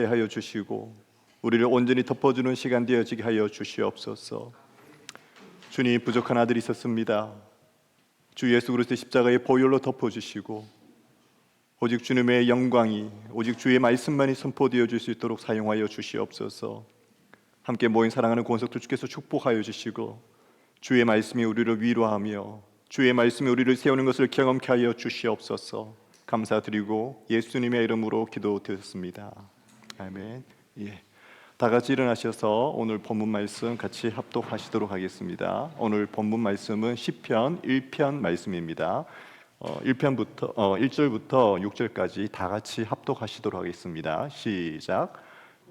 하여 주시고 우리를 온전히 덮어주는 시간 되어지게 하여 주시옵소서. 주님, 부족한 아들이 있었습니다. 주 예수 그리스도의 십자가의 보혈로 덮어주시고 오직 주님의 영광이, 오직 주의 말씀만이 선포되어 줄 수 있도록 사용하여 주시옵소서. 함께 모인 사랑하는 권석들 주께서 축복하여 주시고 주의 말씀이 우리를 위로하며 주의 말씀이 우리를 세우는 것을 경험케 하여 주시옵소서. 감사드리고 예수님의 이름으로 기도드렸습니다. 아멘. 예. 다 같이 일어나셔서 오늘 본문 말씀 같이 합독하시도록 하겠습니다. 오늘 본문 말씀은 시편 1편 말씀입니다. 1절부터 6절까지 다 같이 합독하시도록 하겠습니다. 시작.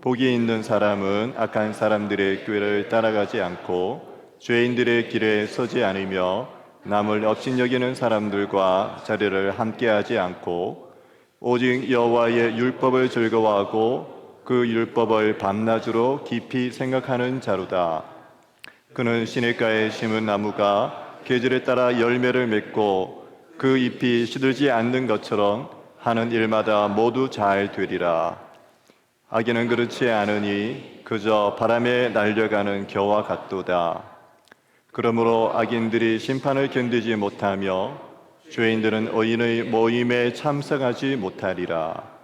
복이 있는 사람은 악한 사람들의 꾀를 따라가지 않고 죄인들의 길에 서지 않으며 남을 업신여기는 사람들과 자리를 함께하지 않고 오직 여호와의 율법을 즐거워하고 그 율법을 밤낮으로 깊이 생각하는 자로다. 그는 시냇가에 심은 나무가 계절에 따라 열매를 맺고 그 잎이 시들지 않는 것처럼 하는 일마다 모두 잘 되리라. 악인은 그렇지 않으니 그저 바람에 날려가는 겨와 같도다. 그러므로 악인들이 심판을 견디지 못하며 죄인들은 의인의 모임에 참석하지 못하리라.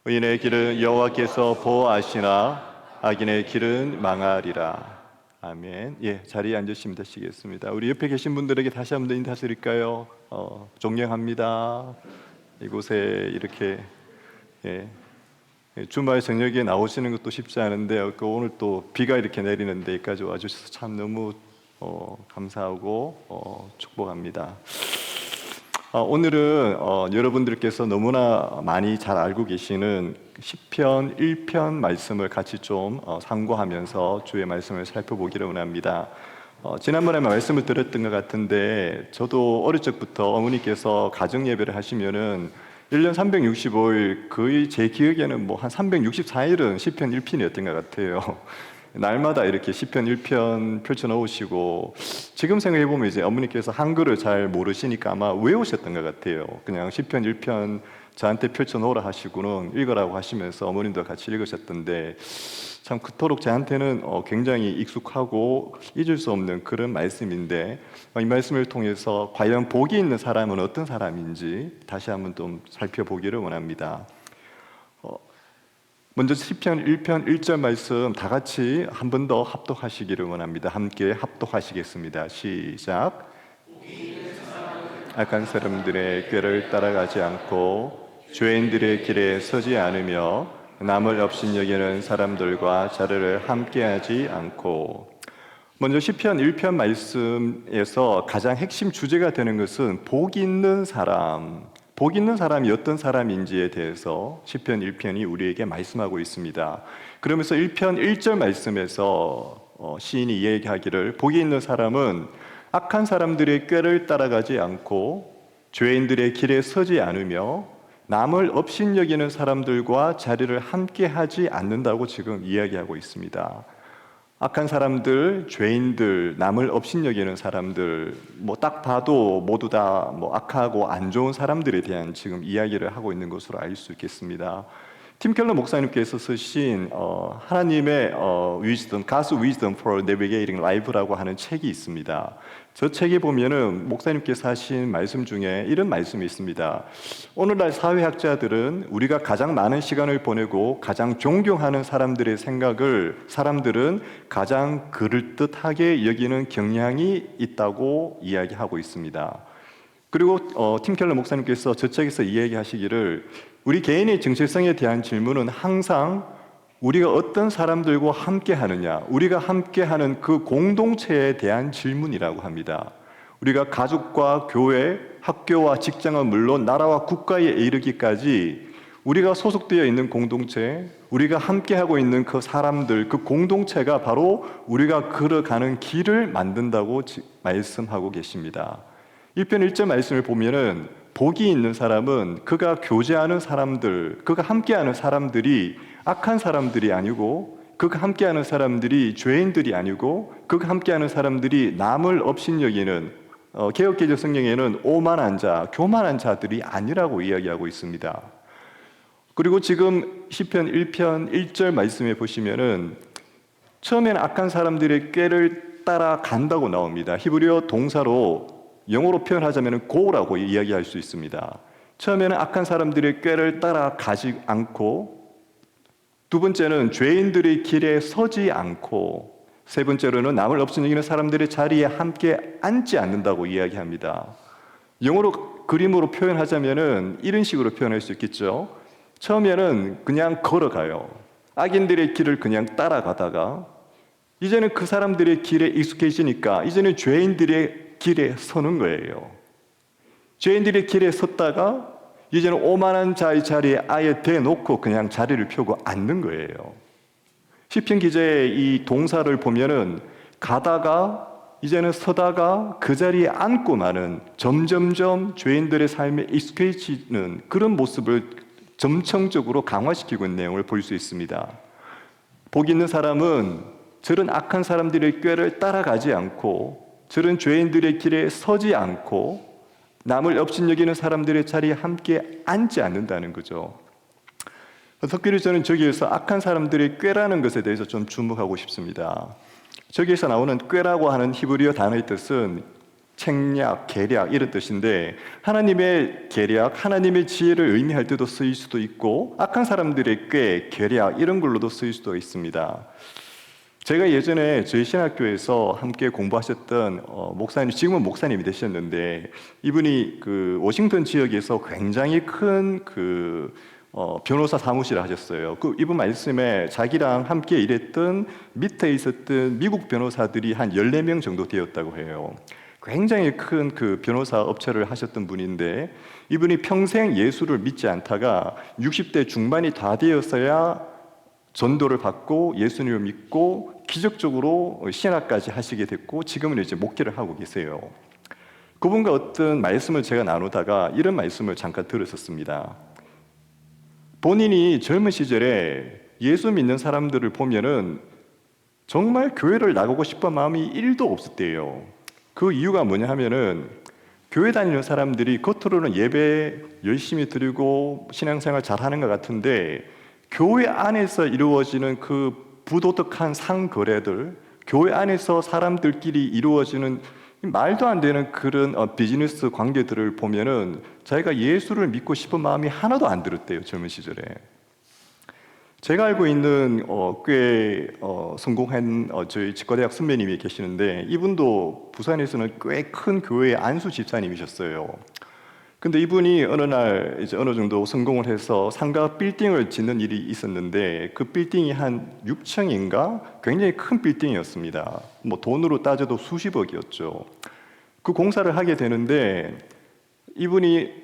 의인의 길은 여호와께서 보호하시나 악인의 길은 망하리라. 아멘. 예, 자리에 앉으시면 되시겠습니다. 우리 옆에 계신 분들에게 다시 한번 인사드릴까요? 존경합니다. 이곳에 이렇게 주말 저녁에 나오시는 것도 쉽지 않은데 오늘 또 비가 이렇게 내리는데 여기까지 와주셔서 참 너무 감사하고 축복합니다. 오늘은 여러분들께서 너무나 많이 잘 알고 계시는 시편 1편 말씀을 같이 좀 상고하면서 주의 말씀을 살펴보기를 원합니다. 지난번에 말씀을 드렸던 것 같은데 저도 어릴 적부터 어머니께서 가정 예배를 하시면은 1년 365일 거의 제 기억에는 뭐 한 364일은 시편 1편이었던 것 같아요. 날마다 이렇게 시편 1편 펼쳐 놓으시고 지금 생각해 보면 이제 어머니께서 한글을 잘 모르시니까 아마 외우셨던 것 같아요. 그냥 시편 1편 저한테 펼쳐 놓으라 하시고는 읽으라고 하시면서 어머님도 같이 읽으셨던데 참 그토록 저한테는 굉장히 익숙하고 잊을 수 없는 그런 말씀인데 이 말씀을 통해서 과연 복이 있는 사람은 어떤 사람인지 다시 한번 좀 살펴보기를 원합니다. 먼저 시편 1편 1절 말씀 다 같이 한 번 더 합독하시기를 원합니다. 함께 합독하시겠습니다. 시작. 악한 사람들의 꾀를 따라가지 않고 죄인들의 길에 서지 않으며 남을 업신여기는 사람들과 자리를 함께하지 않고. 먼저 시편 1편 말씀에서 가장 핵심 주제가 되는 것은 복 있는 사람, 복 있는 사람이 어떤 사람인지에 대해서 시편 1편이 우리에게 말씀하고 있습니다. 그러면서 1편 1절 말씀에서 시인이 이야기하기를 복이 있는 사람은 악한 사람들의 꾀를 따라가지 않고 죄인들의 길에 서지 않으며 남을 업신여기는 사람들과 자리를 함께하지 않는다고 지금 이야기하고 있습니다. 악한 사람들, 죄인들, 남을 업신여기는 사람들, 뭐 딱 봐도 모두 다 뭐 악하고 안 좋은 사람들에 대한 지금 이야기를 하고 있는 것으로 알 수 있겠습니다. 팀 켈러 목사님께서 쓰신 하나님의 wisdom, God's wisdom for navigating life라고 하는 책이 있습니다. 저 책에 보면은 목사님께서 하신 말씀 중에 이런 말씀이 있습니다. 오늘날 사회학자들은 우리가 가장 많은 시간을 보내고 가장 존경하는 사람들의 생각을 사람들은 가장 그럴듯하게 여기는 경향이 있다고 이야기하고 있습니다. 그리고 팀 켈러 목사님께서 저 책에서 이야기하시기를 우리 개인의 정체성에 대한 질문은 항상 우리가 어떤 사람들과 함께 하느냐, 우리가 함께 하는 그 공동체에 대한 질문이라고 합니다. 우리가 가족과 교회, 학교와 직장은 물론 나라와 국가에 이르기까지 우리가 소속되어 있는 공동체, 우리가 함께 하고 있는 그 사람들, 그 공동체가 바로 우리가 걸어가는 길을 만든다고 말씀하고 계십니다. 1편 1절 말씀을 보면은 복이 있는 사람은 그가 교제하는 사람들, 그가 함께하는 사람들이 악한 사람들이 아니고 그가 함께하는 사람들이 죄인들이 아니고 그가 함께하는 사람들이 남을 업신여기는 개역개정 성경에는 오만한 자, 교만한 자들이 아니라고 이야기하고 있습니다. 그리고 지금 시편 1편 1절 말씀에 보시면은 처음에는 악한 사람들의 꾀를 따라간다고 나옵니다. 히브리어 동사로 영어로 표현하자면 go라고 이야기할 수 있습니다. 처음에는 악한 사람들의 꾀를 따라가지 않고, 두 번째는 죄인들의 길에 서지 않고, 세 번째로는 남을 업신여기는 사람들의 자리에 함께 앉지 않는다고 이야기합니다. 영어로 그림으로 표현하자면은 이런 식으로 표현할 수 있겠죠. 처음에는 그냥 걸어가요. 악인들의 길을 그냥 따라가다가 이제는 그 사람들의 길에 익숙해지니까 이제는 죄인들의 길에 서는 거예요. 죄인들의 길에 섰다가 이제는 오만한 자의 자리에 아예 대놓고 그냥 자리를 펴고 앉는 거예요. 시편 기자의 이 동사를 보면은 가다가 이제는 서다가 그 자리에 앉고 마는, 점점점 죄인들의 삶에 익숙해지는 그런 모습을 점층적으로 강화시키고 있는 내용을 볼 수 있습니다. 복 있는 사람은 저런 악한 사람들의 꾀를 따라가지 않고, 저런 죄인들의 길에 서지 않고, 남을 업신여기는 사람들의 자리에 함께 앉지 않는다는 거죠. 특별히 저는 저기에서 악한 사람들의 꾀라는 것에 대해서 좀 주목하고 싶습니다. 저기에서 나오는 꾀라고 하는 히브리어 단어의 뜻은 책략, 계략 이런 뜻인데, 하나님의 계략, 하나님의 지혜를 의미할 때도 쓰일 수도 있고, 악한 사람들의 꾀, 계략 이런 걸로도 쓰일 수도 있습니다. 제가 예전에 저희 신학교에서 함께 공부하셨던 목사님, 지금은 목사님이 되셨는데, 이분이 그 워싱턴 지역에서 굉장히 큰 변호사 사무실을 하셨어요. 이분 말씀에 자기랑 함께 일했던 밑에 있었던 미국 변호사들이 한 14명 정도 되었다고 해요. 굉장히 큰 그 변호사 업체를 하셨던 분인데, 이분이 평생 예수를 믿지 않다가 60대 중반이 다 되었어야 전도를 받고 예수님을 믿고 기적적으로 신학까지 하시게 됐고, 지금은 이제 목회를 하고 계세요. 그분과 어떤 말씀을 제가 나누다가 이런 말씀을 잠깐 들었었습니다. 본인이 젊은 시절에 예수 믿는 사람들을 보면은 정말 교회를 나가고 싶은 마음이 1도 없었대요. 그 이유가 뭐냐 하면은, 교회 다니는 사람들이 겉으로는 예배 열심히 드리고 신앙생활 잘하는 것 같은데, 교회 안에서 이루어지는 그 부도덕한 상거래들, 교회 안에서 사람들끼리 이루어지는 말도 안 되는 그런 비즈니스 관계들을 보면은 자기가 예수를 믿고 싶은 마음이 하나도 안 들었대요, 젊은 시절에. 제가 알고 있는 꽤 성공한 저희 직과대학 선배님이 계시는데, 이분도 부산에서는 꽤 큰 교회의 안수 집사님이셨어요. 근데 이분이 어느 날 이제 어느 정도 성공을 해서 상가 빌딩을 짓는 일이 있었는데, 그 빌딩이 한 6층인가 굉장히 큰 빌딩이었습니다. 뭐 돈으로 따져도 수십억이었죠. 그 공사를 하게 되는데, 이분이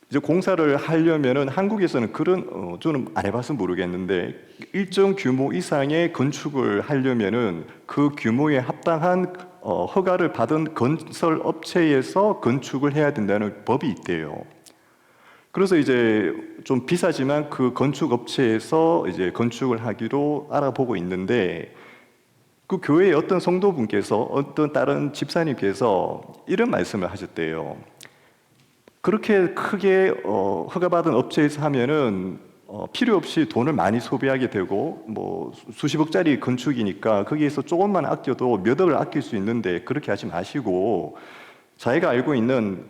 이제 공사를 하려면은 한국에서는 그런 저는 안 해봐서 모르겠는데, 일정 규모 이상의 건축을 하려면은 그 규모에 합당한 허가를 받은 건설 업체에서 건축을 해야 된다는 법이 있대요. 그래서 이제 좀 비싸지만 그 건축 업체에서 이제 건축을 하기로 알아보고 있는데, 그 교회의 어떤 성도분께서, 어떤 다른 집사님께서 이런 말씀을 하셨대요. 그렇게 크게 허가받은 업체에서 하면은 필요 없이 돈을 많이 소비하게 되고, 뭐 수십억짜리 건축이니까 거기에서 조금만 아껴도 몇 억을 아낄 수 있는데, 그렇게 하지 마시고 자기가 알고 있는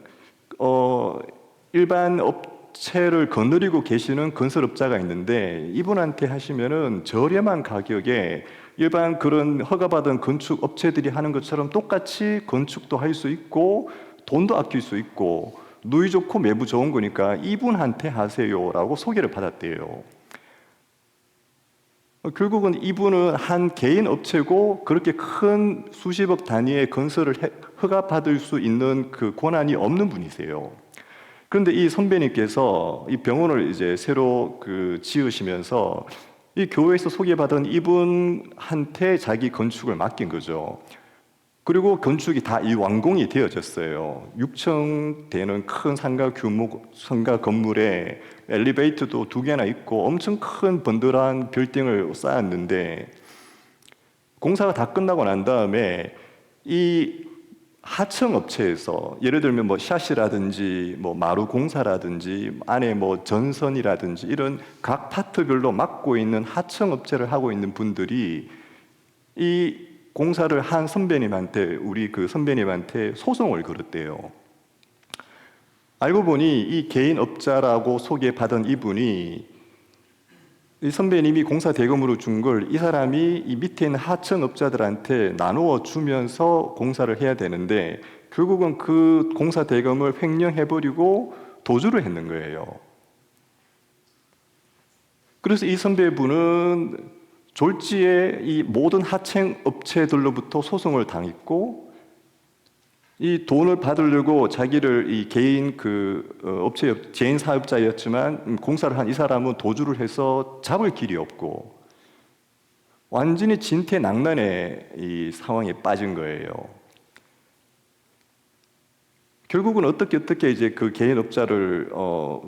일반 업체를 거느리고 계시는 건설업자가 있는데, 이분한테 하시면은 저렴한 가격에 일반 그런 허가받은 건축 업체들이 하는 것처럼 똑같이 건축도 할 수 있고 돈도 아낄 수 있고 누이 좋고 매부 좋은 거니까 이분한테 하세요라고 소개를 받았대요. 결국은 이분은 한 개인 업체고 그렇게 큰 수십억 단위의 건설을 허가받을 수 있는 그 권한이 없는 분이세요. 그런데 이 선배님께서 이 병원을 이제 새로 지으시면서 이 교회에서 소개받은 이분한테 자기 건축을 맡긴 거죠. 그리고 건축이 다 완공이 되어졌어요. 6층 되는 큰 상가 건물에 엘리베이터도 2개나 있고 엄청 큰 번들한 빌딩을 쌓았는데, 공사가 다 끝나고 난 다음에 이 하청 업체에서 예를 들면 뭐 샷이라든지 뭐 마루 공사라든지 안에 뭐 전선이라든지 이런 각 파트별로 맡고 있는 하청 업체를 하고 있는 분들이 이 공사를 한 선배님한테 우리 그 선배님한테 소송을 걸었대요. 알고 보니 이 개인 업자라고 소개받은 이분이 이 선배님이 공사 대금으로 준 걸 이 사람이 이 밑에 있는 하청 업자들한테 나누어 주면서 공사를 해야 되는데 결국은 그 공사 대금을 횡령해버리고 도주를 했는 거예요. 그래서 이 선배분은 졸지에 이 모든 하청 업체들로부터 소송을 당했고 이 돈을 받으려고 자기를 이 개인 업체 개인 사업자였지만 공사를 한 이 사람은 도주를 해서 잡을 길이 없고 완전히 진퇴낭난의 이 상황에 빠진 거예요. 결국은 어떻게 이제 그 개인 업자를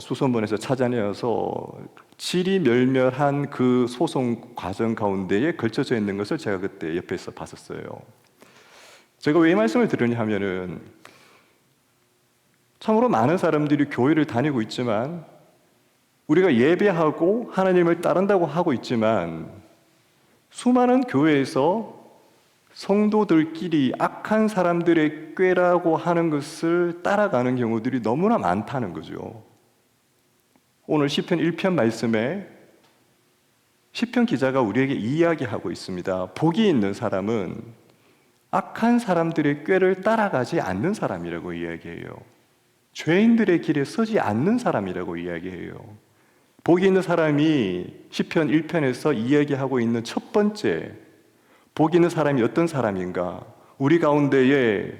수소문에서 찾아내어서 지리멸멸한 그 소송 과정 가운데에 걸쳐져 있는 것을 제가 그때 옆에서 봤었어요. 제가 왜 이 말씀을 드리냐 하면은 참으로 많은 사람들이 교회를 다니고 있지만 우리가 예배하고 하나님을 따른다고 하고 있지만 수많은 교회에서 성도들끼리 악한 사람들의 꾀라고 하는 것을 따라가는 경우들이 너무나 많다는 거죠. 오늘 시편 1편 말씀에 시편 기자가 우리에게 이야기하고 있습니다. 복이 있는 사람은 악한 사람들의 꾀를 따라가지 않는 사람이라고 이야기해요. 죄인들의 길에 서지 않는 사람이라고 이야기해요. 복이 있는 사람이 시편 1편에서 이야기하고 있는 첫 번째 복이 있는 사람이 어떤 사람인가? 우리 가운데에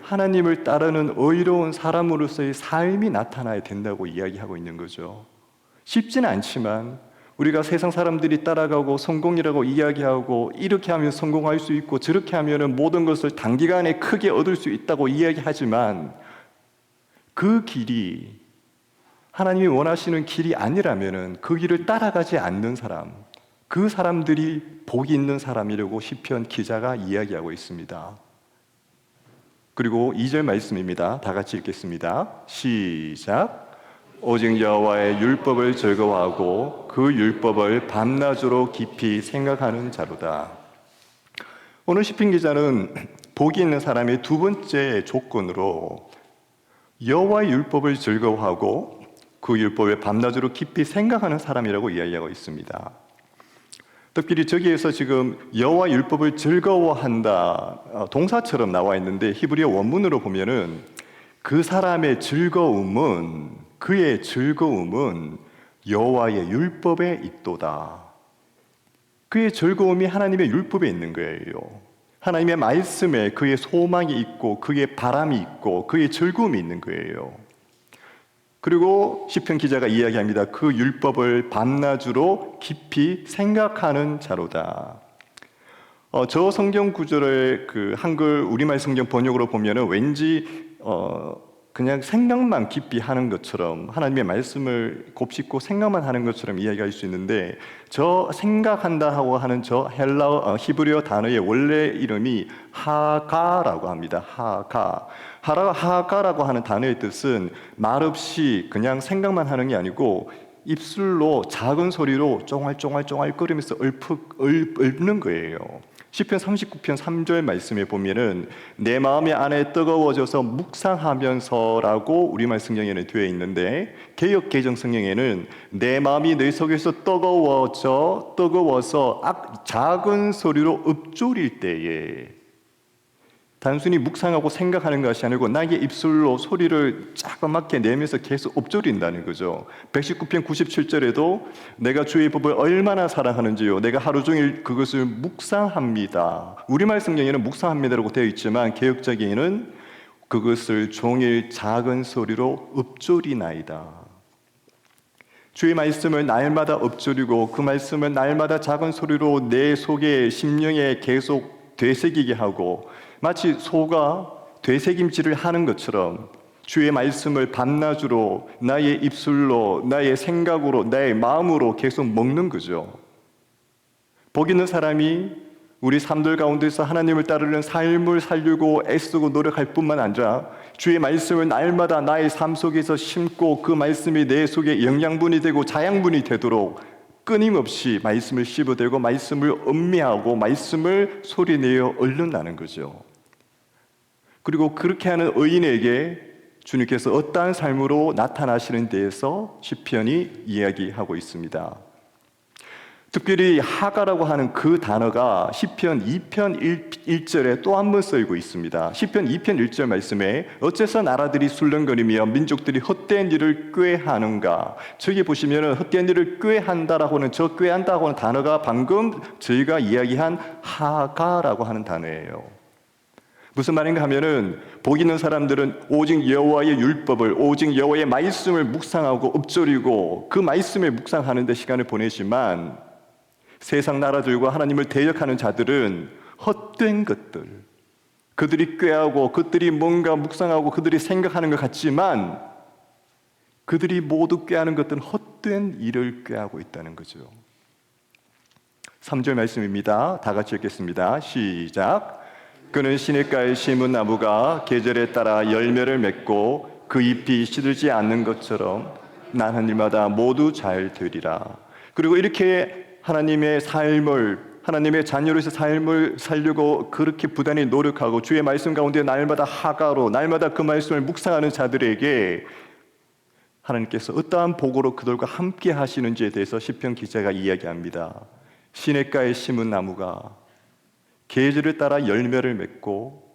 하나님을 따르는 의로운 사람으로서의 삶이 나타나야 된다고 이야기하고 있는 거죠. 쉽지는 않지만 우리가 세상 사람들이 따라가고 성공이라고 이야기하고 이렇게 하면 성공할 수 있고 저렇게 하면 모든 것을 단기간에 크게 얻을 수 있다고 이야기하지만 그 길이 하나님이 원하시는 길이 아니라면 그 길을 따라가지 않는 사람, 그 사람들이 복이 있는 사람이라고 시편 기자가 이야기하고 있습니다. 그리고 2절 말씀입니다. 다 같이 읽겠습니다. 시작. 오직 여호와의 율법을 즐거워하고 그 율법을 밤낮으로 깊이 생각하는 자로다. 오늘 시편 기자는 복이 있는 사람의 두 번째 조건으로 여호와의 율법을 즐거워하고 그 율법을 밤낮으로 깊이 생각하는 사람이라고 이야기하고 있습니다. 특별히 저기에서 지금 여호와의 율법을 즐거워한다 동사처럼 나와 있는데 히브리어 원문으로 보면은 그 사람의 즐거움은 그의 즐거움은 여호와의 율법에 있도다. 그의 즐거움이 하나님의 율법에 있는 거예요. 하나님의 말씀에 그의 소망이 있고 그의 바람이 있고 그의 즐거움이 있는 거예요. 그리고 시편 기자가 이야기합니다. 그 율법을 밤낮으로 깊이 생각하는 자로다. 저 성경 구절의 그 한글 우리말 성경 번역으로 보면은 왠지 그냥 생각만 깊이 하는 것처럼 하나님의 말씀을 곱씹고 생각만 하는 것처럼 이야기할 수 있는데 저 생각한다 하고 하는 저 히브리어 단어의 원래 이름이 하가라고 합니다. 하가라고 하는 단어의 뜻은 말없이 그냥 생각만 하는 게 아니고 입술로 작은 소리로 쫑알쫑알쫑알거리면서 읊는 거예요. 시편 39편 3절 말씀에 보면은 내 마음이 안에 뜨거워져서 묵상하면서라고 우리말 성경에는 되어 있는데 개역 개정 성경에는 내 마음이 내 속에서 뜨거워서 작은 소리로 읊조릴 때에 단순히 묵상하고 생각하는 것이 아니고 나의 입술로 소리를 조그맣게 내면서 계속 읊조린다는 거죠. 119편 97절에도 내가 주의 법을 얼마나 사랑하는지요 내가 하루 종일 그것을 묵상합니다. 우리말 성경에는 묵상합니다라고 되어 있지만 개역적에는 그것을 종일 작은 소리로 읊조리나이다. 주의 말씀을 날마다 읊조리고 그 말씀을 날마다 작은 소리로 내 속에 심령에 계속 되새기게 하고 마치 소가 되새김질을 하는 것처럼 주의 말씀을 밤낮으로 나의 입술로 나의 생각으로 나의 마음으로 계속 먹는 거죠. 복 있는 사람이 우리 삶들 가운데서 하나님을 따르는 삶을 살려고 애쓰고 노력할 뿐만 아니라 주의 말씀을 날마다 나의 삶 속에서 심고 그 말씀이 내 속에 영양분이 되고 자양분이 되도록 끊임없이 말씀을 씹어대고 말씀을 음미하고 말씀을 소리내어 얼른나는 거죠. 그리고 그렇게 하는 의인에게 주님께서 어떠한 삶으로 나타나시는 데에서 시편이 이야기하고 있습니다. 특별히 하가라고 하는 그 단어가 시편 2편 1절에 또 한 번 쓰이고 있습니다. 시편 2편 1절 말씀에 어째서 나라들이 술렁거리며 민족들이 헛된 일을 꾀하는가. 저기 보시면 헛된 일을 꾀한다라고 하는 저 꾀한다고 하는 단어가 방금 저희가 이야기한 하가라고 하는 단어예요. 무슨 말인가 하면은 복 있는 사람들은 오직 여호와의 율법을 오직 여호와의 말씀을 묵상하고 읊조리고 그 말씀에 묵상하는 데 시간을 보내지만 세상 나라들과 하나님을 대적하는 자들은 헛된 것들, 그들이 꾀하고 그들이 뭔가 묵상하고 그들이 생각하는 것 같지만 그들이 모두 꾀하는 것들은 헛된 일을 꾀하고 있다는 거죠. 3절 말씀입니다. 다 같이 읽겠습니다. 시작. 그는 시냇가에 심은 나무가 계절에 따라 열매를 맺고 그 잎이 시들지 않는 것처럼 나는 일마다 모두 잘 되리라. 그리고 이렇게 하나님의 삶을, 하나님의 자녀로서 삶을 살려고 그렇게 부단히 노력하고 주의 말씀 가운데 날마다 하가로 날마다 그 말씀을 묵상하는 자들에게 하나님께서 어떠한 복으로 그들과 함께 하시는지에 대해서 시편 기자가 이야기합니다. 시냇가에 심은 나무가 계절에 따라 열매를 맺고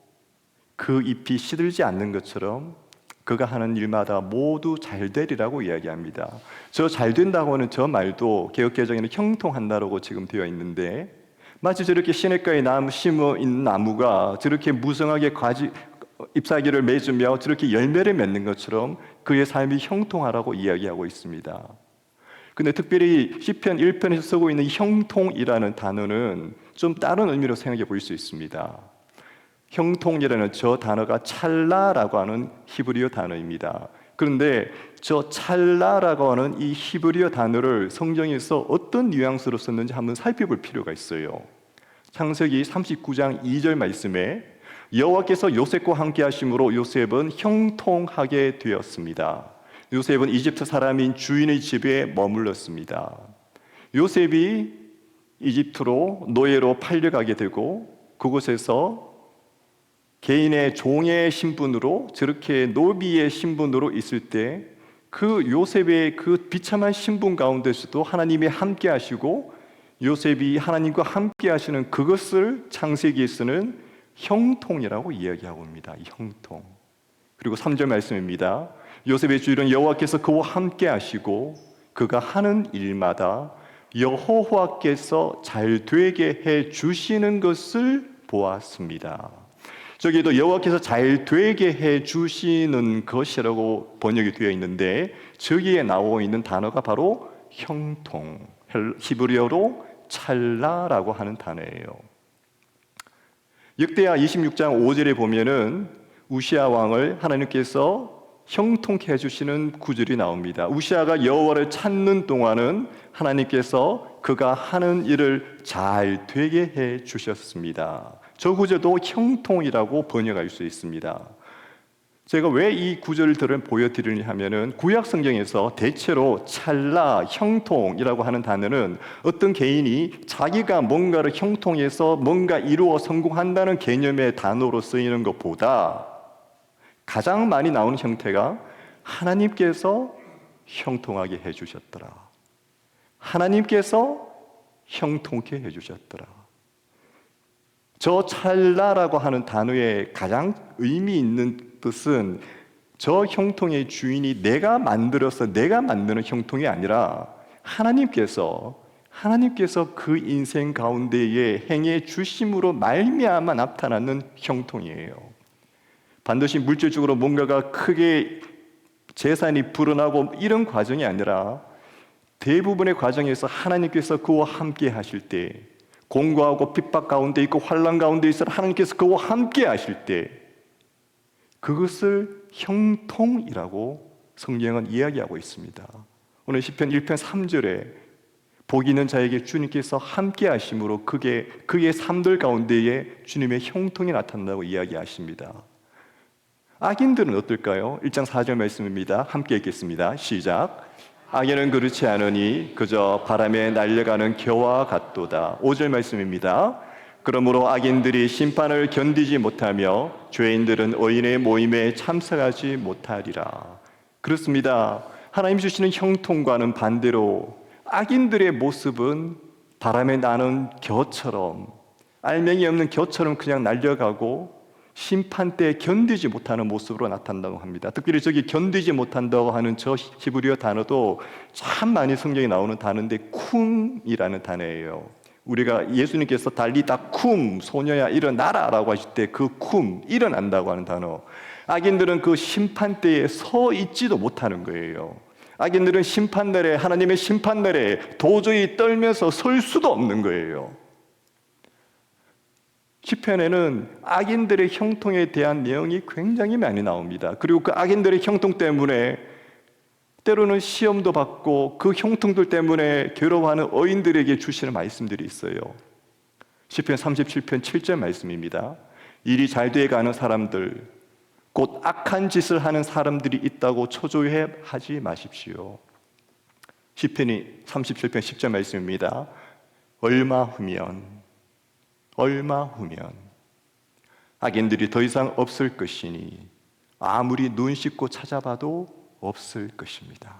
그 잎이 시들지 않는 것처럼 그가 하는 일마다 모두 잘 되리라고 이야기합니다. 저 잘 된다고 하는 저 말도 개역개정에는 형통한다라고 지금 되어 있는데 마치 저렇게 시냇가에 심어 있는 나무가 저렇게 무성하게 잎사귀를 맺으며 저렇게 열매를 맺는 것처럼 그의 삶이 형통하라고 이야기하고 있습니다. 근데 특별히 시편 1편에서 쓰고 있는 형통이라는 단어는 좀 다른 의미로 생각해 볼 수 있습니다. 형통이라는 저 단어가 찰나라고 하는 히브리어 단어입니다. 그런데 저 찰나라고 하는 이 히브리어 단어를 성경에서 어떤 뉘앙스로 썼는지 한번 살펴볼 필요가 있어요. 창세기 39장 2절 말씀에 여호와께서 요셉과 함께 하심으로 요셉은 형통하게 되었습니다. 요셉은 이집트 사람인 주인의 집에 머물렀습니다. 요셉이 이집트로 노예로 팔려가게 되고 그곳에서 개인의 종의 신분으로 저렇게 노비의 신분으로 있을 때 그 요셉의 그 비참한 신분 가운데서도 하나님이 함께 하시고 요셉이 하나님과 함께 하시는 그것을 창세기에서는 형통이라고 이야기하고 있습니다. 형통. 그리고 3절 말씀입니다. 요셉의 주인은 여호와께서 그와 함께 하시고 그가 하는 일마다 여호와께서 잘 되게 해 주시는 것을 보았습니다. 저기에도 여호와께서 잘 되게 해 주시는 것이라고 번역이 되어 있는데 저기에 나오고 있는 단어가 바로 형통, 히브리어로 찰나라고 하는 단어예요. 역대하 26장 5절에 보면은 우시아 왕을 하나님께서 형통케 해주시는 구절이 나옵니다. 우시아가 여호와를 찾는 동안은 하나님께서 그가 하는 일을 잘 되게 해 주셨습니다. 저 구절도 형통이라고 번역할 수 있습니다. 제가 왜 이 구절들을 보여드리냐 하면은 구약 성경에서 대체로 찰나, 형통이라고 하는 단어는 어떤 개인이 자기가 뭔가를 형통해서 뭔가 이루어 성공한다는 개념의 단어로 쓰이는 것보다 가장 많이 나오는 형태가 하나님께서 형통하게 해주셨더라. 하나님께서 형통케 해주셨더라. 저 찰나라고 하는 단어의 가장 의미 있는 뜻은 저 형통의 주인이 내가 만들어서 내가 만드는 형통이 아니라 하나님께서 그 인생 가운데에 행해 주심으로 말미암아 나타나는 형통이에요. 반드시 물질적으로 뭔가가 크게 재산이 불어나고 이런 과정이 아니라 대부분의 과정에서 하나님께서 그와 함께 하실 때 공고하고 핍박 가운데 있고 환난 가운데 있어 하나님께서 그와 함께 하실 때 그것을 형통이라고 성경은 이야기하고 있습니다. 오늘 시편 1편 3절에 복 있는 자에게 주님께서 함께 하심으로 그의 삶들 가운데에 주님의 형통이 나타난다고 이야기하십니다. 악인들은 어떨까요? 1장 4절 말씀입니다. 함께 읽겠습니다. 시작. 악인은 그렇지 않으니 그저 바람에 날려가는 겨와 같도다. 5절 말씀입니다. 그러므로 악인들이 심판을 견디지 못하며 죄인들은 의인의 모임에 참석하지 못하리라. 그렇습니다. 하나님 주시는 형통과는 반대로 악인들의 모습은 바람에 나는 겨처럼, 알맹이 없는 겨처럼 그냥 날려가고 심판 때 견디지 못하는 모습으로 나타난다고 합니다. 특별히 저기 견디지 못한다고 하는 저 히브리어 단어도 참 많이 성경에 나오는 단어인데 쿰이라는 단어예요. 우리가 예수님께서 달리다 쿰 소녀야 일어나라 라고 하실 때 그 쿰 일어난다고 하는 단어, 악인들은 그 심판 때에 서 있지도 못하는 거예요. 악인들은 심판날에, 하나님의 심판날에 도저히 떨면서 설 수도 없는 거예요. 시편에는 악인들의 형통에 대한 내용이 굉장히 많이 나옵니다. 그리고 그 악인들의 형통 때문에 때로는 시험도 받고 그 형통들 때문에 괴로워하는 의인들에게 주시는 말씀들이 있어요. 시편 37편 7절 말씀입니다. 일이 잘 돼가는 사람들, 곧 악한 짓을 하는 사람들이 있다고 초조해하지 마십시오. 시편이 37편 10절 말씀입니다. 얼마 후면 악인들이 더 이상 없을 것이니 아무리 눈 씻고 찾아봐도 없을 것입니다.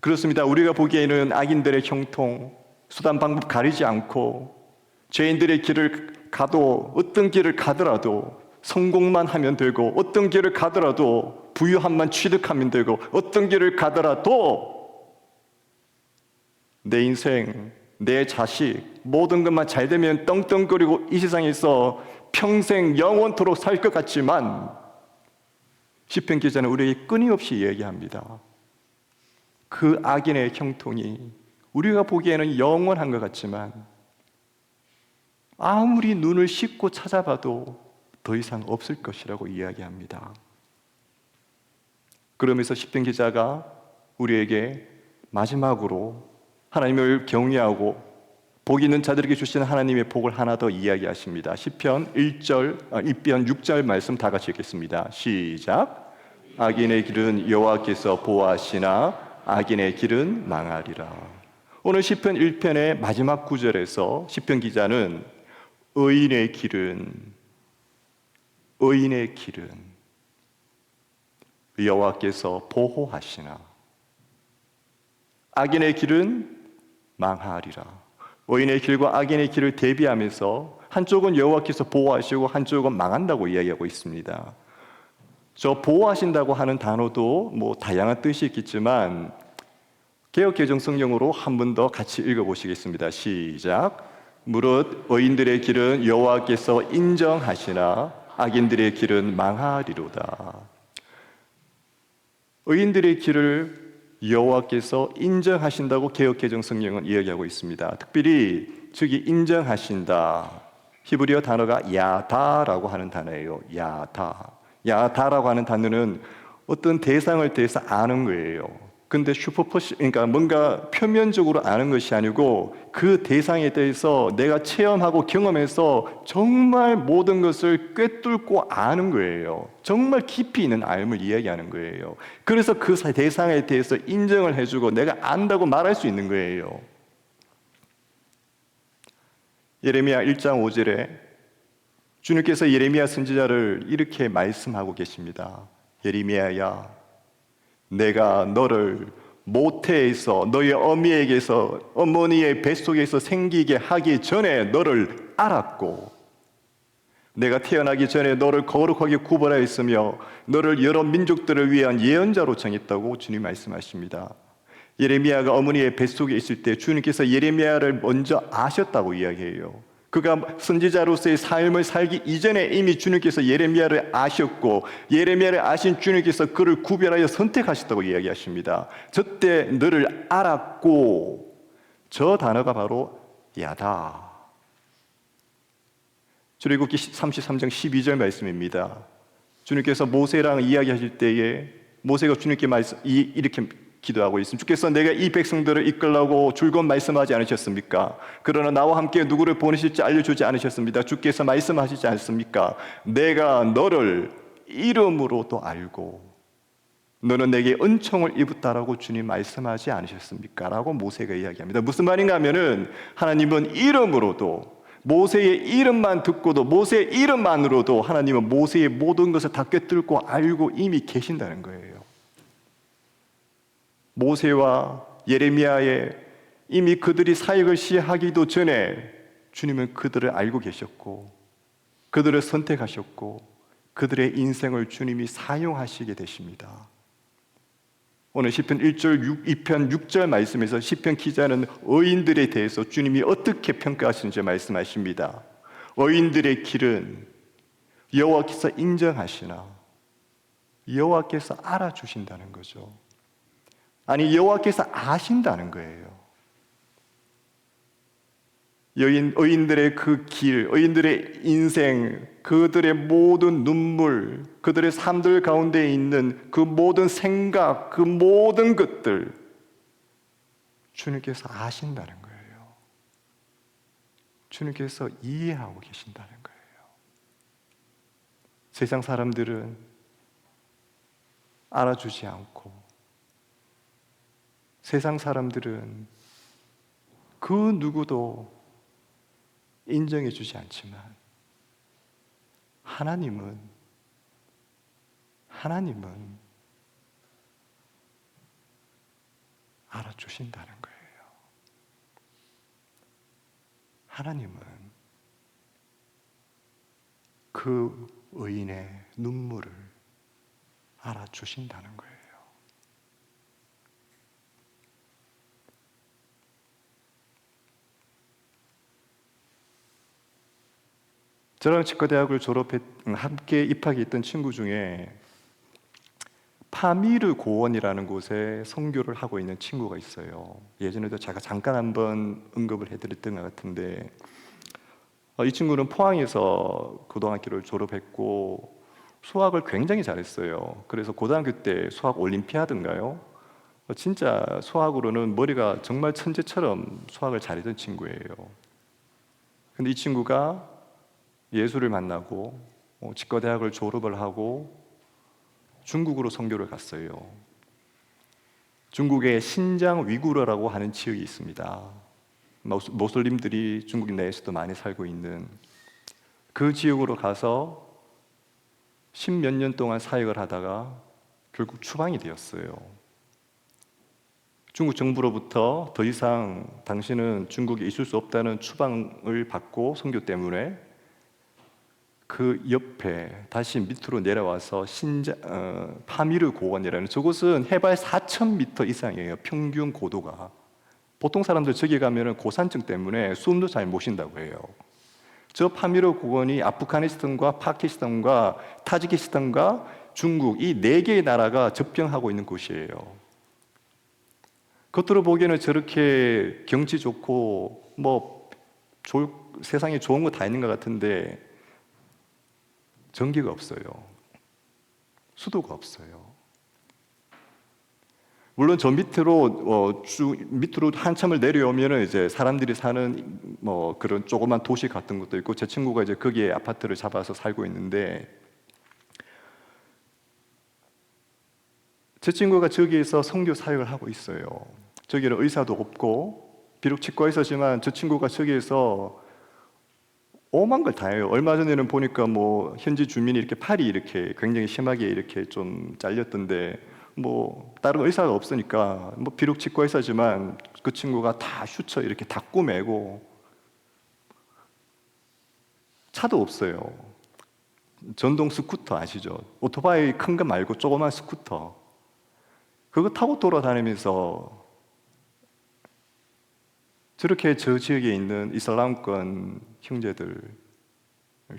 그렇습니다. 우리가 보기에는 악인들의 형통, 수단 방법 가리지 않고 죄인들의 길을 가도, 어떤 길을 가더라도 성공만 하면 되고, 어떤 길을 가더라도 부유함만 취득하면 되고, 어떤 길을 가더라도 내 인생, 내 자식, 모든 것만 잘 되면 떵떵거리고 이 세상에서 평생 영원토록 살 것 같지만, 시편 기자는 우리에게 끊임없이 얘기합니다. 그 악인의 형통이 우리가 보기에는 영원한 것 같지만 아무리 눈을 씻고 찾아봐도 더 이상 없을 것이라고 이야기합니다. 그러면서 시편 기자가 우리에게 마지막으로 하나님을 경외하고 복 있는 자들에게 주시는 하나님의 복을 하나 더 이야기하십니다. 시편 1편 6절 말씀 다 같이 읽겠습니다. 시작. 악인의 길은 여호와께서 보호하시나 악인의 길은 망하리라. 오늘 시편 1편의 마지막 구절에서 시편 기자는 의인의 길은 여호와께서 보호하시나 악인의 길은 망하리라. 의인의 길과 악인의 길을 대비하면서 한쪽은 여호와께서 보호하시고 한쪽은 망한다고 이야기하고 있습니다. 저 보호하신다고 하는 단어도 다양한 뜻이 있겠지만 개역개정 성경으로 한 번 더 같이 읽어보시겠습니다. 시작. 무릇 의인들의 길은 여호와께서 인정하시나 악인들의 길은 망하리로다. 의인들의 길을 여호와께서 인정하신다고 개역개정 성경은 이야기하고 있습니다. 특별히 저기 인정하신다, 히브리어 단어가 야다라고 하는 단어예요. 야다라고 하는 단어는 어떤 대상을 대해서 아는 거예요. 근데 그러니까 뭔가 표면적으로 아는 것이 아니고 그 대상에 대해서 내가 체험하고 경험해서 정말 모든 것을 꿰뚫고 아는 거예요. 정말 깊이 있는 알을 이야기하는 거예요. 그래서 그 대상에 대해서 인정을 해주고 내가 안다고 말할 수 있는 거예요. 예레미야 1장 5절에 주님께서 예레미야 선지자를 이렇게 말씀하고 계십니다. 예레미야야, 내가 너를 모태에서 너의 어머니의 뱃속에서 생기게 하기 전에 너를 알았고 내가 태어나기 전에 너를 거룩하게 구별하였으며 너를 여러 민족들을 위한 예언자로 정했다고 주님 말씀하십니다. 예레미야가 어머니의 뱃속에 있을 때 주님께서 예레미야를 먼저 아셨다고 이야기해요. 그가 선지자로서의 삶을 살기 이전에 이미 주님께서 예레미야를 아셨고 예레미야를 아신 주님께서 그를 구별하여 선택하셨다고 이야기하십니다. 저때 너를 알았고, 저 단어가 바로 야다. 출애굽기 33장 12절 말씀입니다. 주님께서 모세랑 이야기하실 때에 모세가 주님께 이렇게 기도하고 있습니다. 주께서 내가 이 백성들을 이끌라고 줄곧 말씀하지 않으셨습니까? 그러나 나와 함께 누구를 보내실지 알려주지 않으셨습니다. 주께서 말씀하시지 않습니까? 내가 너를 이름으로도 알고 너는 내게 은총을 입었다라고 주님 말씀하지 않으셨습니까? 라고 모세가 이야기합니다. 무슨 말인가 하면은 하나님은 이름으로도, 모세의 이름만 듣고도, 모세의 이름만으로도 하나님은 모세의 모든 것을 다 꿰뚫고 알고 이미 계신다는 거예요. 모세와 예레미야의 이미 그들이 사역을 시작하기도 전에 주님은 그들을 알고 계셨고 그들을 선택하셨고 그들의 인생을 주님이 사용하시게 되십니다. 오늘 시편 1절 2편 6절 말씀에서 시편 기자는 의인들에 대해서 주님이 어떻게 평가하시는지 말씀하십니다. 의인들의 길은 여호와께서 인정하시나 여호와께서 알아주신다는 거죠. 아니, 여호와께서 아신다는 거예요. 의인들의 그 길, 의인들의 인생, 그들의 모든 눈물, 그들의 삶들 가운데 있는 그 모든 생각, 그 모든 것들 주님께서 아신다는 거예요. 주님께서 이해하고 계신다는 거예요. 세상 사람들은 알아주지 않고 세상 사람들은 그 누구도 인정해 주지 않지만 하나님은 알아주신다는 거예요. 하나님은 그 의인의 눈물을 알아주신다는 거예요. 저랑 치과대학을 함께 입학했던 친구 중에 파미르 고원이라는 곳에 선교를 하고 있는 친구가 있어요. 예전에도 제가 잠깐 한번 언급을 해드렸던 것 같은데 이 친구는 포항에서 고등학교를 졸업했고 수학을 굉장히 잘했어요. 그래서 고등학교 때 수학 올림피아드인가요? 진짜 수학으로는 머리가 정말 천재처럼 수학을 잘했던 친구예요. 근데 이 친구가 예수를 만나고 치과대학을 졸업을 하고 중국으로 선교를 갔어요. 중국에 신장 위구르라고 하는 지역이 있습니다. 모슬림들이 중국 내에서도 많이 살고 있는 그 지역으로 가서 10몇 년 동안 사역을 하다가 결국 추방이 되었어요. 중국 정부로부터 더 이상 당신은 중국에 있을 수 없다는 추방을 받고 선교 때문에 그 옆에 다시 밑으로 내려와서 파미르 고원이라는, 저곳은 해발 4,000m 이상이에요. 평균 고도가. 보통 사람들 저기 가면은 고산증 때문에 숨도 잘 못 쉰다고 해요. 저 파미르 고원이 아프가니스탄과 파키스탄과 타지키스탄과 중국 이 4개의 나라가 접경하고 있는 곳이에요. 겉으로 보기에는 저렇게 경치 좋고 세상에 좋은 거 다 있는 것 같은데 전기가 없어요. 수도가 없어요. 물론 저 밑으로 한참을 내려오면은 이제 사람들이 사는 그런 조그만 도시 같은 것도 있고, 제 친구가 이제 거기에 아파트를 잡아서 살고 있는데, 제 친구가 저기에서 선교 사역을 하고 있어요. 저기는 의사도 없고, 비록 치과 의사지만 저 친구가 저기에서 오만 걸 다 해요. 얼마 전에는 보니까 현지 주민이 이렇게 팔이 이렇게 굉장히 심하게 이렇게 좀 잘렸던데, 다른 의사가 없으니까 비록 치과 의사지만 그 친구가 다 슈처 이렇게 다 꾸매고, 차도 없어요. 전동 스쿠터 아시죠? 오토바이 큰 거 말고 조그만 스쿠터, 그거 타고 돌아다니면서 저렇게 저 지역에 있는 이슬람권 형제들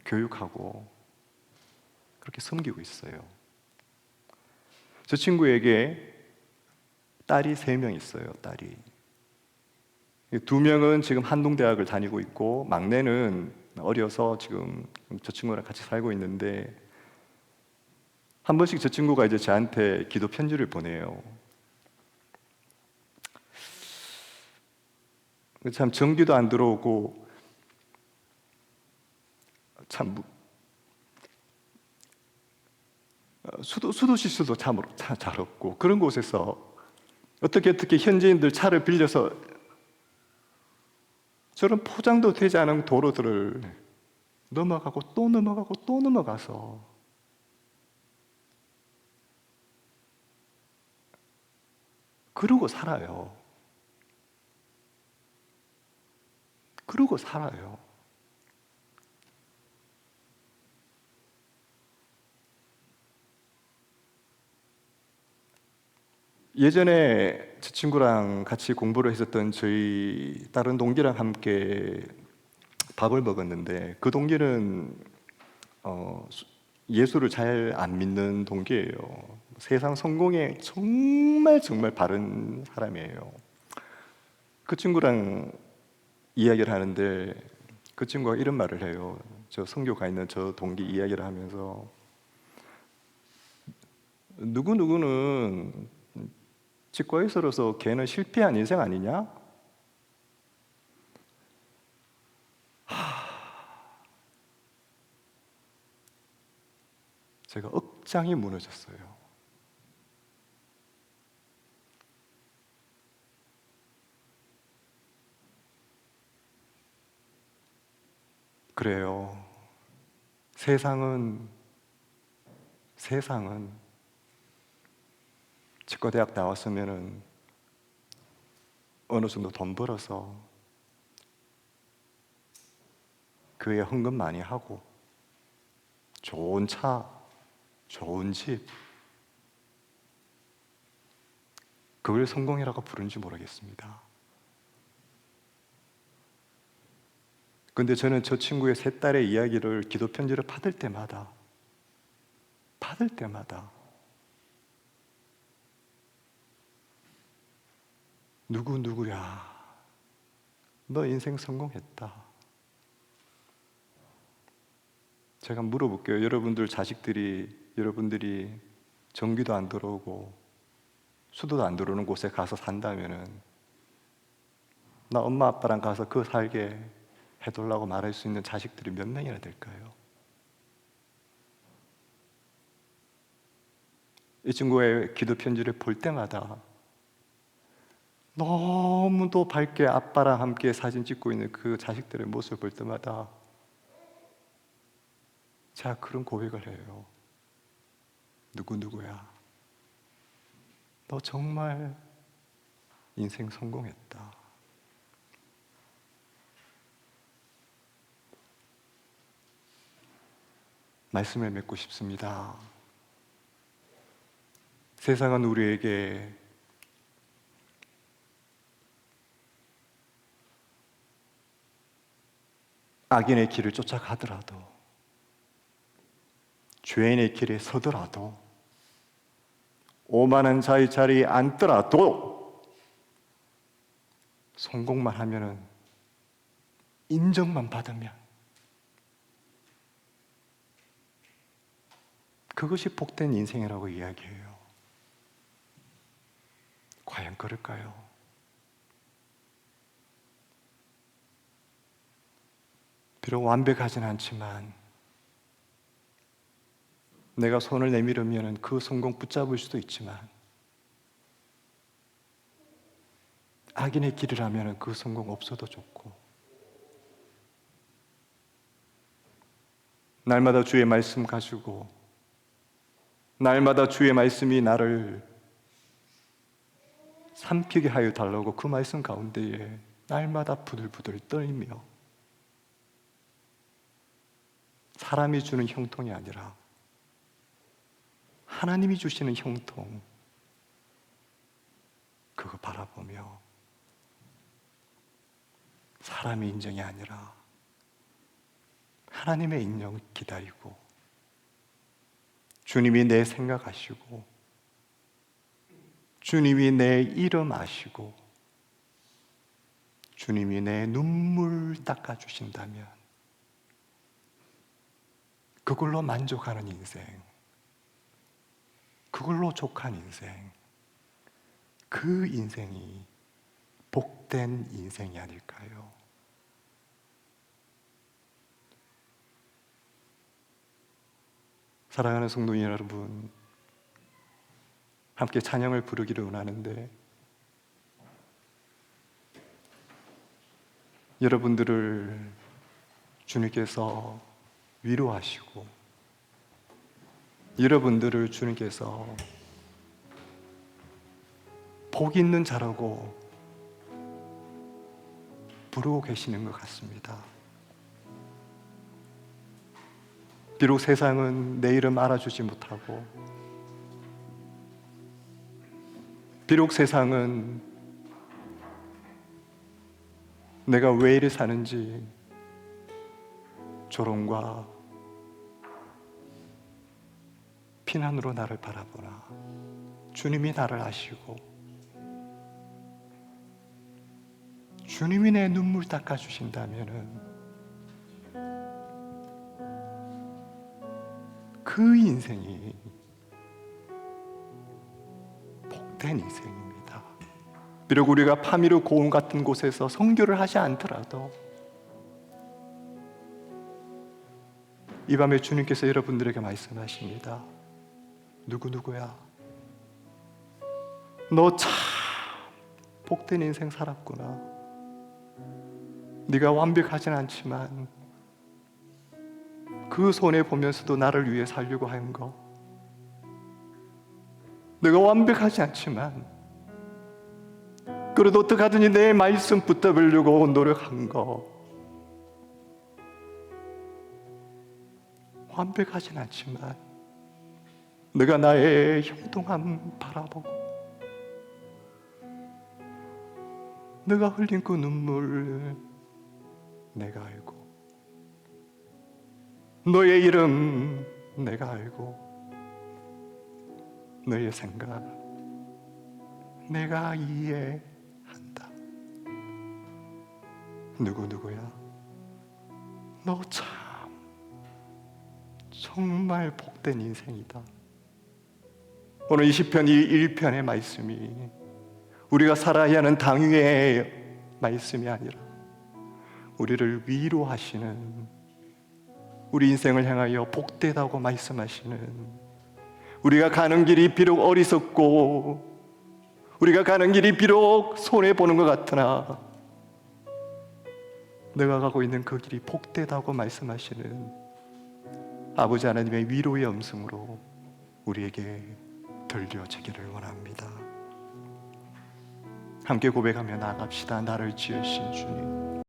교육하고 그렇게 섬기고 있어요. 저 친구에게 딸이 3명 있어요. 딸이 2명은 지금 한동대학을 다니고 있고, 막내는 어려서 지금 저 친구랑 같이 살고 있는데, 한 번씩 저 친구가 이제 저한테 기도 편지를 보내요. 참 전기도 안 들어오고 참 수도 실수도 참 잘 없고 그런 곳에서 어떻게 현지인들 차를 빌려서 저런 포장도 되지 않은 도로들을 넘어가고 또 넘어가고 또 넘어가서 그러고 살아요. 그러고 살아요. 예전에 제 친구랑 같이 공부를 했었던 저희 다른 동기랑 함께 밥을 먹었는데 그 동기는 예수를 잘 안 믿는 동기예요. 세상 성공에 정말 바른 사람이에요. 그 친구랑 이야기를 하는데 그 친구가 이런 말을 해요. 저 선교 가 있는 저 동기 이야기를 하면서 누구누구는 치과에 서러서 걔는 실패한 인생 아니냐? 제가 억장이 무너졌어요. 그래요. 세상은 치과대학 나왔으면은 어느 정도 돈 벌어서 교회 헌금 많이 하고 좋은 차, 좋은 집 그걸 성공이라고 부르는지 모르겠습니다. 근데 저는 저 친구의 세 딸의 이야기를 기도 편지를 받을 때마다 누구야 너 인생 성공했다. 제가 물어볼게요. 여러분들이 전기도 안 들어오고 수도도 안 들어오는 곳에 가서 산다면은 나 엄마 아빠랑 가서 그 살게 해달라고 말할 수 있는 자식들이 몇 명이나 될까요? 이 친구의 기도 편지를 볼 때마다 너무도 밝게 아빠랑 함께 사진 찍고 있는 그 자식들의 모습을 볼 때마다 제가 그런 고백을 해요. 누구야 너 정말 인생 성공했다. 말씀을 맺고 싶습니다. 세상은 우리에게 악인의 길을 쫓아가더라도 죄인의 길에 서더라도 오만한 자의 자리에 앉더라도 성공만 하면은 인정만 받으면 그것이 복된 인생이라고 이야기해요. 과연 그럴까요? 비록 완벽하진 않지만 내가 손을 내밀으면 그 성공 붙잡을 수도 있지만 악인의 길이라면 그 성공 없어도 좋고 날마다 주의 말씀 가지고 날마다 주의 말씀이 나를 삼키게 하여 달라고 그 말씀 가운데에 날마다 부들부들 떨며 사람이 주는 형통이 아니라 하나님이 주시는 형통 그거 바라보며 사람의 인정이 아니라 하나님의 인정 기다리고 주님이 내 생각하시고 주님이 내 이름 아시고 주님이 내 눈물 닦아주신다면 그걸로 만족하는 인생, 그걸로 족한 인생, 그 인생이 복된 인생이 아닐까요? 사랑하는 성도 여러분, 함께 찬양을 부르기를 원하는데 여러분들을 주님께서 위로하시고 여러분들을 주님께서 복 있는 자라고 부르고 계시는 것 같습니다. 비록 세상은 내 이름 알아주지 못하고, 비록 세상은 내가 왜 이리 사는지 조롱과 피난으로 나를 바라보나 주님이 나를 아시고 주님이 내 눈물 닦아주신다면은 그 인생이 복된 인생입니다. 비록 우리가 파미르 고원 같은 곳에서 선교를 하지 않더라도 이 밤에 주님께서 여러분들에게 말씀하십니다. 누구야? 너 참 복된 인생 살았구나. 네가 완벽하진 않지만 그 손해 보면서도 나를 위해 살려고 한 거, 내가 완벽하지 않지만 그래도 어떡하든지 내 말씀 붙잡으려고 노력한 거, 완벽하진 않지만 내가 나의 형통함 바라보고 내가 흘린 그 눈물 내가 알고 너의 이름 내가 알고 너의 생각 내가 이해한다. 누구야? 너 참 정말 복된 인생이다. 오늘 이 시편 1편의 말씀이 우리가 살아야 하는 당위의 말씀이 아니라 우리를 위로하시는, 우리 인생을 향하여 복되다고 말씀하시는, 우리가 가는 길이 비록 어리석고 우리가 가는 길이 비록 손해보는 것 같으나 내가 가고 있는 그 길이 복되다고 말씀하시는 아버지 하나님의 위로의 음성으로 우리에게 들려지기를 원합니다. 함께 고백하며 나아갑시다. 나를 지으신 주님,